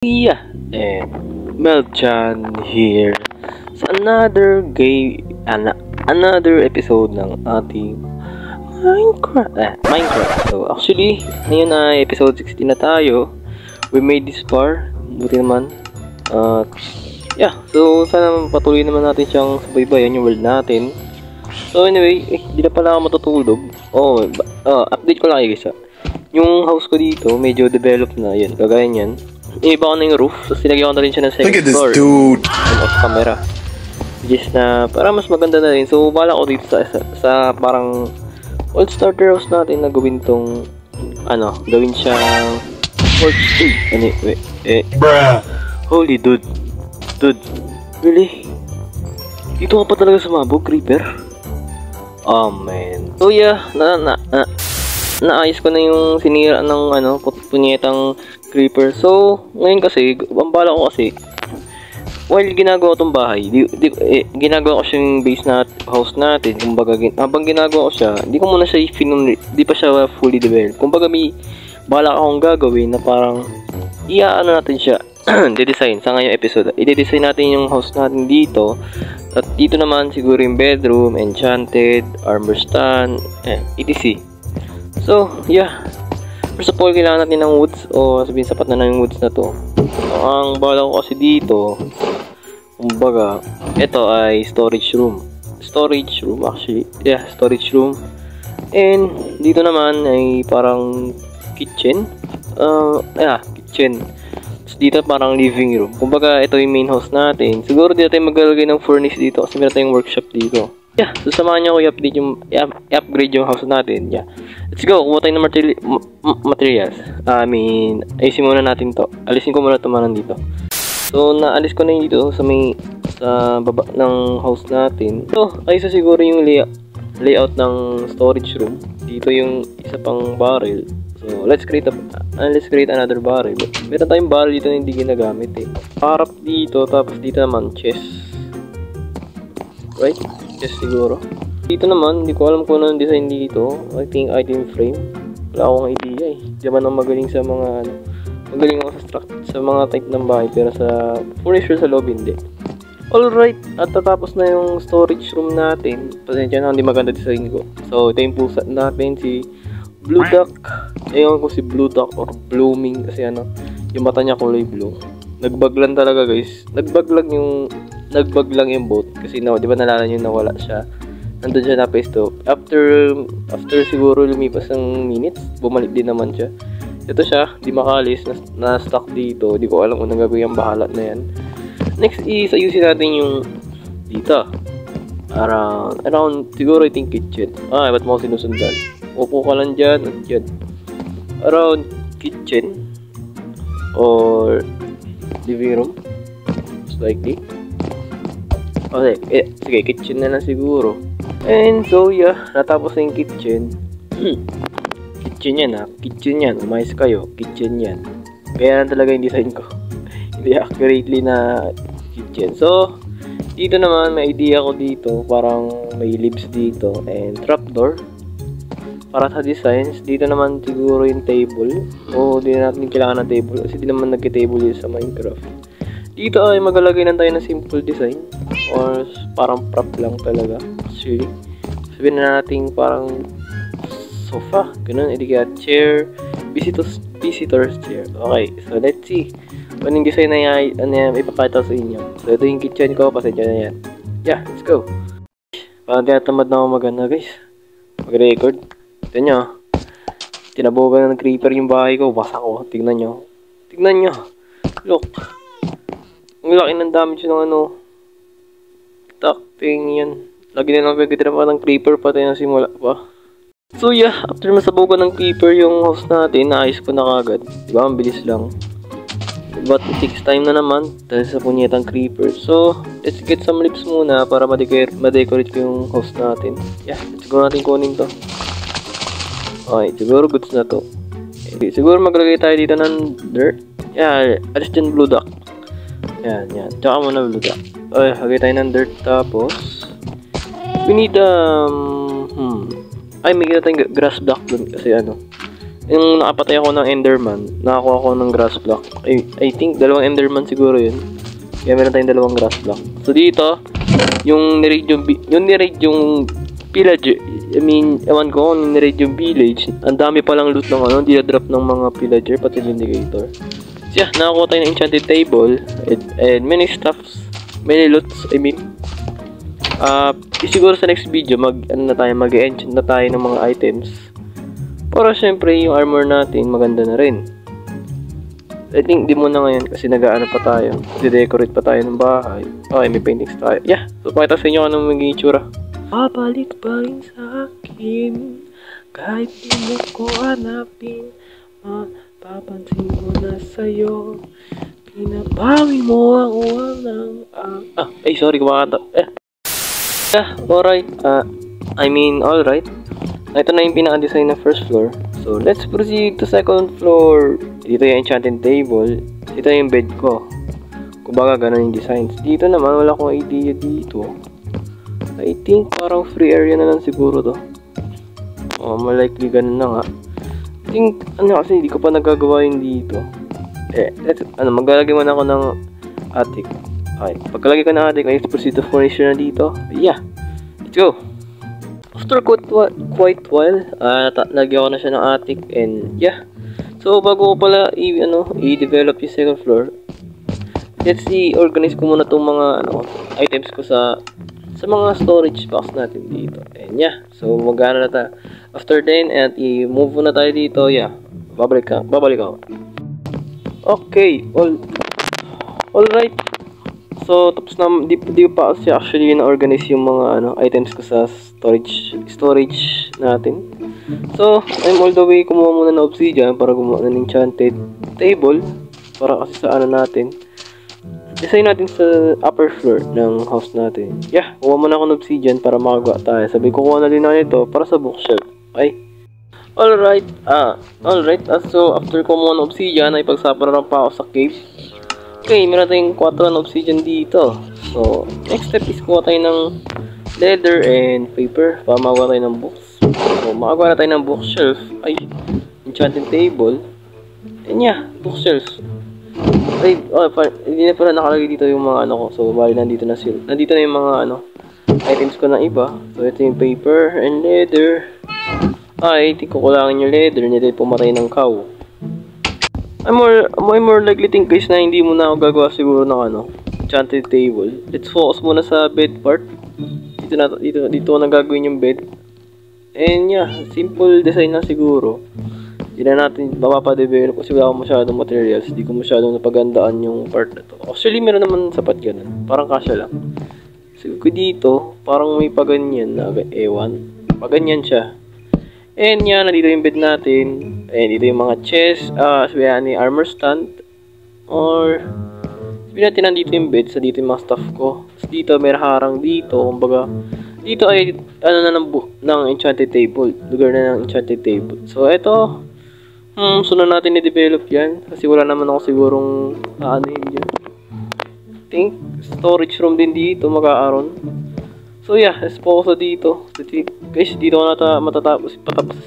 Yeah, and Melchan here sa another episode ng ating Minecraft. So actually, ngayon na episode 16 na tayo. We made this far. Buti naman. So sana patuloy naman natin siyang subaybayan yung world natin. So anyway, di na pala ako matutulog. Update ko lang guys. Yung house ko dito, medyo developed na. Yan, kagaya niyan. Iba ko na yung roof, tapos sinagyan ko na rin siya ng second floor. Dude! Off camera. Which is na, para mas maganda na rin. So, bala ko dito sa parang old starter house natin na gawin tong, gawin siyang porch. Bruh! Holy dude. Dude. Really? Dito ka pa talaga sumabog, creeper? Oh, man. So, yeah, naayos ko na yung sinira ng punyetang creeper. So, ngayon kasi, ang bala ko kasi, while ginagawa tong bahay, ginagawa ko siyang base na house natin. Kumbaga, habang ginagawa ko siya, di ko muna siya di pa siya fully developed. Kumbaga, may bala akong gagawin na parang, natin siya, de-design sa ngayong episode. I-design natin yung house natin dito. At dito naman, siguro yung bedroom, enchanted, armor stand, etc. So, yeah. First of all, kailangan natin ng woods o sabihin sapat na yung woods na to. Ang bala ko kasi dito, kumbaga, ito ay storage room. Storage room actually. Yeah, storage room. And dito naman ay parang kitchen. Kitchen. Tapos dito parang living room. Kumbaga, ito yung main house natin. Siguro dito tayo maglalagay ng furnace dito kasi meron tayong workshop dito. Yeah, so samahan niyo ako i-upgrade yung house natin. Yeah. Let's go, kumuha tayo ng materials. Ayusin muna natin to. Alisin ko muna ito dito. So, naalis ko na yun dito sa baba ng house natin. So, ayos na siguro yung layout ng storage room. Dito yung isa pang barrel. So, let's create another barrel. Meron tayong barrel dito na hindi ginagamit Harap dito, tapos dito naman chest. Right? Chest siguro. Dito naman, hindi ko alam kung ano ang design dito. I think item frame. Wala akong idea Diyan ang magaling sa mga magaling ako sa mga type ng bahay, pero sa furniture sa loob hindi. Alright, at tatapos na yung storage room natin. Pasensya na, hindi maganda design ko. So, ito yung pusa natin, si Blue Duck. Ewan ko si Blue Duck or Blooming kasi yung mata niya kulay blue. Nagbag lang talaga guys. Nagbag lang yung boat kasi di ba nalala nyo nawala siya. Nandun siya na pesto. After siguro lumipas ng minutes, bumalik din naman siya. Ito siya, di makalis, na stuck dito. Di ko alam kung anong gagawin ang bahala na yan. Next is ayusin natin yung dito. Around siguro I think kitchen. Ba't mo sinusundan? Upo ka lang dyan at dyan. Around kitchen or living room, most likely. Okay, sige, kitchen na lang siguro. And so, yeah, natapos na yung kitchen. Kitchen yan, umayos kayo, kitchen yan. Kaya talaga yung design ko. Hindi accurately na kitchen. So, dito naman, may idea ko dito, parang may leaves dito, and trapdoor. Para sa designs, dito naman siguro yung table. Di natin kailangan ng table kasi di naman nagka-table yun sa Minecraft. Dito ay maglalagay lang tayo ng simple design or parang prop lang talaga. Actually, sabihin na natin parang sofa, ganun, kaya chair, visitor's chair. Okay, so let's see anong design na yan ipapakita sa inyo. So ito yung kitchen ko, pasensya na yan. Yeah, let's go. Parang tinatamad na ako mag-record. Ito nyo, tinabogan na ng creeper yung bahay ko, basa ko, tignan nyo. Look, ang laki ng damage ng thing yan. Lagi na lang pagkitira pa ng creeper pati na simula pa. So yeah, after masabugan ng creeper yung house natin, naayos ko na kagad. Diba, ang bilis lang. But it takes time na naman dahil sa punyetang creeper. So, let's get some leaves muna para ma-decorate ko yung house natin. Yeah, let's go natin kunin to. Okay, siguro goods na to. Okay, siguro maglagay tayo dito ng dirt. Yeah, alis dyan Blue Duck. Yan. Tsaka muna Blue Duck. Okay, lagay tayo ng dirt tapos we need may kita tayong grass block dun kasi Yung nakapatay ako ng Enderman, nakakuha ako ng grass block. I think, 2 Enderman siguro yun. Kaya meron tayong 2 grass block. So, dito, yung ni-raid yung village, ewan ko kung ni-raid yung village, ang dami palang loot ng dinadrop ng mga villager, pati indicator. So, yeah, nakakuha tayo ng enchanted table, and many stuffs, many loots, siguro sa next video, mag-enchant na tayo ng mga items. Para syempre, yung armor natin, maganda na rin. I think, di muna ngayon kasi nag-aano pa tayo. Decorate pa tayo ng bahay. Okay, may paintings tayo. Yeah, so pakita sa inyo anong magiging itsura. Babalik pa rin sa akin, kahit di mo ko hanapin, mapapansin ko na sa'yo, pinabawi mo ang walang sorry, kumakanta. Yeah, alright. Alright. Ito na yung pinaka-design na first floor. So, let's proceed to second floor. Dito yung enchanting table. Dito yung bed ko. Kumbaga, ganun yung designs. Dito naman, wala akong idea dito. I think, parang free area na lang siguro to. Malikely ganun na nga. I think, kasi hindi ko pa nagagawa yung dito. Maglalagay muna ako ng attic. Okay, pagkalagay ko ng attic, let's proceed to furniture na dito. Yeah, let's go! After quite while, lagyan ko na siya ng attic, and yeah. So, bago ko pala i-develop yung second floor, let's organize ko muna itong mga items ko sa mga storage box natin dito. And yeah, so magana na tayo. After then, at i-move na tayo dito, yeah, babalik ako. Okay, alright. So, tapos na, di pa siya actually na-organize yung mga items ko sa storage natin. So, I'm all the way kumuha muna ng obsidian para gumawa ng enchanted table. Para kasi sa natin. Design natin sa upper floor ng house natin. Yeah, kuha muna ako ng obsidian para makagawa tayo. Sabi ko, kuha na din na ito para sa bookshelf. Okay? Alright. So, after kumuha ng obsidian, ay pagsaparan pa ako sa cave. Okay, meron tayong 4 na obsidian dito. So, next step is kuha tayo ng leather and paper para magawa tayo ng books. So, makagawa na tayo ng bookshelf. Ay, enchanting table. And yeah, bookshelf. Ay, hindi na pala nakalagay dito yung mga ko. So, bali nandito na sila. Nandito na yung mga items ko na iba. So, ito yung paper and leather. Ay, hindi ko kulangin yung leather. Hindi tayo pumatay ng cow. I'm more likely think guys na hindi mo na ako gagawa siguro ng enchanted table. Let's focus muna sa bed part. Dito ko na gagawin yung bed. And yeah, simple design na siguro. Hindi na natin mapapadevelop kasi wala akong masyadong materials. Hindi ko masyadong napagandaan yung part na to. Actually, meron naman sapat ganun. Parang kasya lang. Siguro dito, parang may paganyan na ewan. Paganyan siya. And yan, nandito yung bed natin. And dito yung mga chest, sabihan ni armor stand. Or, sabihin natin nandito yung bed, sa dito yung mga stuff ko. Tapos dito, may harang dito. Kumbaga, dito ay, ng enchanted table. Lugar na ng enchanted table. So, eto, sunod natin i-develop yan. Kasi wala naman ako sigurong, yun dyan. I think, storage room din dito, magkaaroon. So yeah, let's focus dito. Guys, dito ko patapos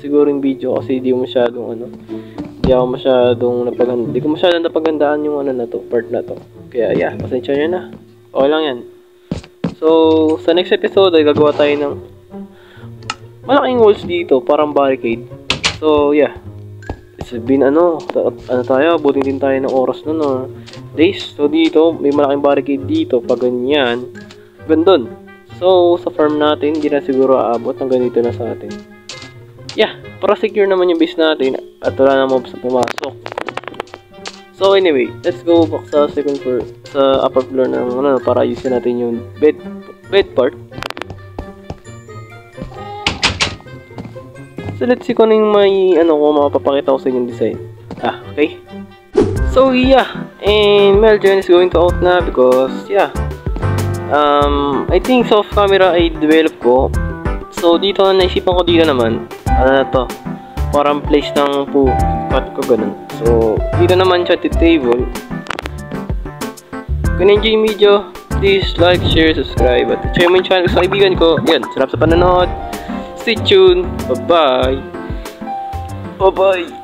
siguro yung video kasi hindi ko masyadong napagandaan yung na to, part na to. Kaya yeah, pasensya nyo na. Okay lang yan. So, sa next episode ay gagawa tayo ng malaking walls dito, parang barricade. So yeah, it's been tayo, abutin din tayo ng oras nun days. So dito, may malaking barricade dito, pag ganyan, gandun. So, sa farm natin, hindi na siguro aabot. Hanggang dito na sa atin. Yeah, para secure naman yung base natin at wala na mobs na pumasok. So, anyway, let's go back sa second floor, sa upper floor ng para ayusin natin yung bed part. So, let's see kung ano yung kung mapapakita ko sa inyong design. Okay. So, yeah, and Melgen is going to out na because, yeah, I think sa off-camera ay develop ko. So, dito naisipan ko dito naman. To? Parang place ng cut ko ganun. So, dito naman siya table. Kung na-enjoy yung video, please like, share, subscribe. At share mo yung channel sa kaibigan ko. Yan, sarap sa panonood. Stay tuned. Bye-bye. Bye-bye.